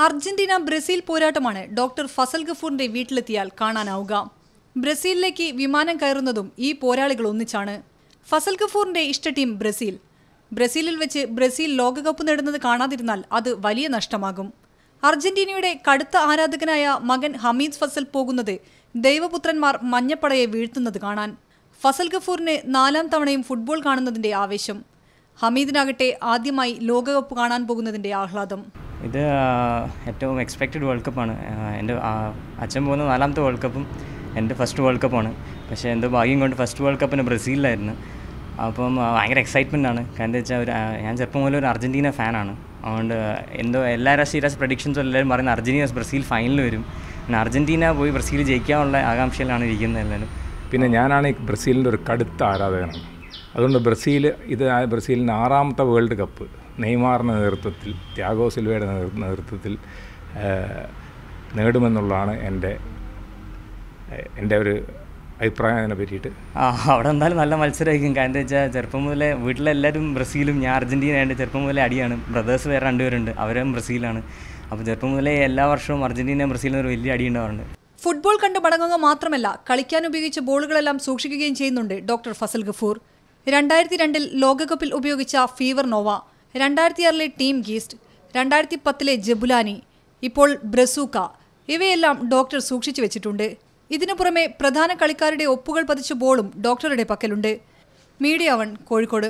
Argentina Brazil പോരാട്ടമാണ് doctor Fasal ഗഫൂറിന്റെ വീട്ടിലെത്തിയാൽ കാണാനാവുക. ബ്രസീലിലേക്ക് വിമാനം കയറുന്നതും ഈ പോരാളികൾ ഒന്നിച്ചാണ്. ഫസൽ ഗഫൂറിന്റെ ഇഷ്ട ടീം ബ്രസീൽ. ബ്രസീലിൽ വെച്ച് ബ്രസീൽ ലോകകപ്പ് നേടുന്നത് കാണാതിരുന്നാൽ അത് വലിയ നഷ്ടമാകും. അർജന്റീനയുടെ കടുത്ത ആരാധകനായ മകൻ ഹമീദ് ഫസൽ പോകുന്നത് ദൈവപുത്രന്മാർ മഞ്ഞപ്പടയെ വീഴ്ത്തുന്നത് കാണാൻ. ഫസൽ ഗഫൂറിന് 4ാം തവണയും ഫുട്ബോൾ കാണുന്നതിന്റെ ആവേശം. ഹമീദിനാകട്ടെ ആദ്യമായി ലോകകപ്പ് കാണാൻ പോകുന്നതിന്റെ ആഹ്ലാദം. ഇത് ഏറ്റവും എക്സ്പെക്റ്റഡ് വേൾഡ് കപ്പാണ്. എൻ്റെ അച്ഛൻ പോകുന്ന 4ാമത്തെ വേൾഡ് കപ്പും എൻ്റെ ഫസ്റ്റ് വേൾഡ് കപ്പാണ്. പക്ഷേ എൻ്റെ ഭാഗ്യം കൊണ്ട് ഫസ്റ്റ് വേൾഡ് കപ്പിന് ബ്രസീലിലായിരുന്നു. അപ്പം ഭയങ്കര എക്സൈറ്റ്മെൻ്റ് ആണ്. കാരണം എന്താ വെച്ചാൽ ഞാൻ ചെറുപ്പം മുതൽ ഒരു അർജൻറ്റീന ഫാനാണ്. അതുകൊണ്ട് എന്തോ എല്ലാവരും സീരിയസ് പ്രഡിക്ഷൻസും എല്ലാവരും പറയുന്നത് അർജൻറ്റീന ബ്രസീൽ ഫൈനൽ വരും. പിന്നെ അർജൻറ്റീന പോയി ബ്രസീൽ ജയിക്കാനുള്ള ആകാംക്ഷയിലാണ് ഇരിക്കുന്നത് എല്ലാവരും. പിന്നെ ഞാനാണ് ബ്രസീലിൻ്റെ ഒരു കടുത്ത ആരാധകനാണ്. അതുകൊണ്ട് ബ്രസീലിന് 6ാമത്തെ വേൾഡ് കപ്പ് നെയ്മാറിൻ്റെ നേതൃത്വത്തിൽ, ത്യാഗോ സിൽവയുടെ നേതൃത്വത്തിൽ നേടുമെന്നുള്ളതാണ് എൻ്റെ ഒരു അഭിപ്രായം അതിനെ പറ്റിയിട്ട്. അവിടെ എന്തായാലും നല്ല മത്സരമായിരിക്കും. കാരണം എന്താ വെച്ചാൽ ചെറുപ്പം മുതലേ വീട്ടിലെല്ലാവരും ബ്രസീലും ഞാൻ അർജൻറ്റീനയുണ്ട്. ചെറുപ്പം മുതലേ അടിയാണ്. ബ്രദേഴ്സ് വേറെ 2 പേരുണ്ട്, അവരും ബ്രസീലാണ്. അപ്പോൾ ചെറുപ്പം മുതലേ എല്ലാ വർഷവും അർജൻറ്റീന ബ്രസീലിന് ഒരു വലിയ അടി ഉണ്ടാവാറുണ്ട്. ഫുട്ബോൾ കണ്ട് മടങ്ങുക മാത്രമല്ല, കളിക്കാൻ ഉപയോഗിച്ച ബോളുകളെല്ലാം സൂക്ഷിക്കുകയും ചെയ്യുന്നുണ്ട് ഡോക്ടർ ഫസൽ ഗഫൂർ. 2002 ലോകകപ്പിൽ ഉപയോഗിച്ച ഫീവർ നോവ, 2006 ടീം ഗീസ്റ്റ്, 2010 ജബുലാനി, ഇപ്പോൾ ബ്രസൂക്ക, ഇവയെല്ലാം ഡോക്ടർ സൂക്ഷിച്ചു വെച്ചിട്ടുണ്ട്. ഇതിനു പുറമെ പ്രധാന കളിക്കാരുടെ ഒപ്പുകൾ പതിച്ച ബോളും ഡോക്ടറുടെ പക്കലുണ്ട്. മീഡിയ 1 കോഴിക്കോട്.